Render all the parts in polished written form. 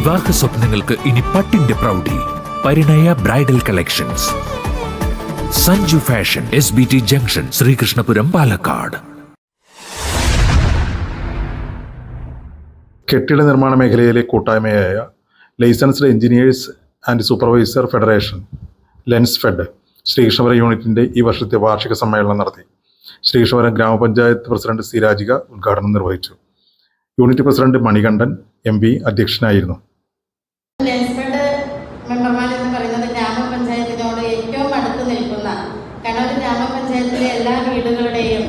വിവാഹ സ്വപ്നങ്ങൾക്ക് ഇനി പട്ടിന്റെ പ്രൗഢി. Parinaya bridal collections, Sanju fashion, SBT junction, Sreekrishnapuram, Palakkad. കെട്ടിട നിർമ്മാണ മേഖലയിലെ കൂട്ടായ്മയായ licensed engineers and supervisor federation Lensfed Sreekrishnapuram യൂണിറ്റിൻ്റെ ഈ വർഷത്തെ വാർഷിക സമ്മേളനം നടത്തി. ശ്രീകൃഷ്ണപുരം ഗ്രാമപഞ്ചായത്ത് പ്രസിഡന്റ് സി രാജിക ഉദ്ഘാടനം നിർവഹിച്ചു. യൂണിറ്റ് പ്രസിഡന്റ് മണികണ്ഠൻ MP അധ്യക്ഷനായിരുന്നു. ലെൻസ്ഫെഡ് മെമ്പർമാരെന്ന് പറയുന്നത് ഗ്രാമപഞ്ചായത്തിനോട് ഏറ്റവും അടുത്ത് നിൽക്കുന്ന, കാരണം ഒരു ഗ്രാമപഞ്ചായത്തിലെ എല്ലാ വീടുകളുടെയും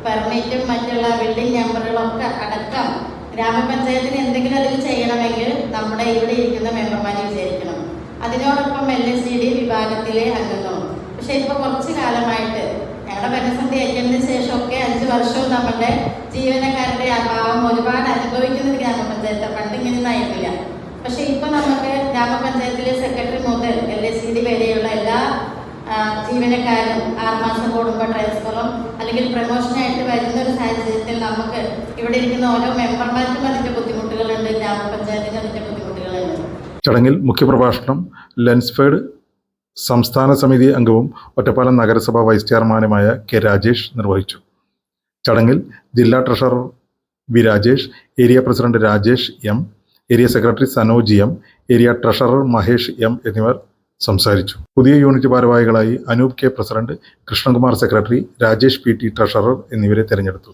പെർമിറ്റും മറ്റുള്ള ബിൽഡിംഗ് നമ്പറുകളൊക്കെ അടക്കം ഗ്രാമപഞ്ചായത്തിന് എന്തെങ്കിലും അതിൽ ചെയ്യണമെങ്കിൽ നമ്മുടെ ഇവിടെ ഇരിക്കുന്ന മെമ്പർമാരെ വിചാരിക്കണം. അതിനോടൊപ്പം LSCD വിഭാഗത്തിലെ അംഗങ്ങളും. പക്ഷെ ഇപ്പോൾ കുറച്ച് കാലമായിട്ട് ഞങ്ങളുടെ ഭരണസമിതി ഏറ്റതിന് ശേഷമൊക്കെ 5 വർഷവും നമ്മുടെ ജീവനക്കാരുടെ അഭാവം ഒരുപാട് അനുഭവിക്കുന്ന ഒരു ഗ്രാമപഞ്ചായത്ത്. പണ്ട് ഇങ്ങനെയൊന്നും ആയിരുന്നില്ല. പക്ഷെ ഇപ്പൊ നമുക്ക് ഗ്രാമപഞ്ചായത്തിലെ സെക്രട്ടറി മുതൽ LSCD വരെയുള്ള എല്ലാ ജീവനക്കാരും 6 മാസം കൂടുമ്പോൾ ട്രാൻസ്ഫറും അല്ലെങ്കിൽ പ്രമോഷനായിട്ട് വരുന്ന ഒരു സാഹചര്യത്തിൽ നമുക്ക് ഇവിടെ ഇരിക്കുന്ന ഓരോ മെമ്പർമാർക്കും അതിന്റെ ബുദ്ധിമുട്ടുകളുണ്ട്, ഗ്രാമപഞ്ചായത്തിന് അതിന്റെ ബുദ്ധിമുട്ടുകളുണ്ട്. ചടങ്ങിൽ മുഖ്യപ്രഭാഷണം ലെൻസ്ഫെഡ് സംസ്ഥാന സമിതി അംഗവും ഒറ്റപ്പാലം നഗരസഭ വൈസ് ചെയർമാനുമായ K. രാജേഷ് നിർവഹിച്ചു. ചടങ്ങിൽ ജില്ലാ treasurer V. Rajesh, area president Rajesh M, area secretary Sanoj M, area treasurer Mahesh M എന്നിവർ സംസാരിച്ചു. പുതിയ യൂണിറ്റ് ഭാരവാഹികളായി Anoop K president, Krishnakumar secretary, Rajesh PT treasurer എന്നിവരെ തെരഞ്ഞെടുത്തു.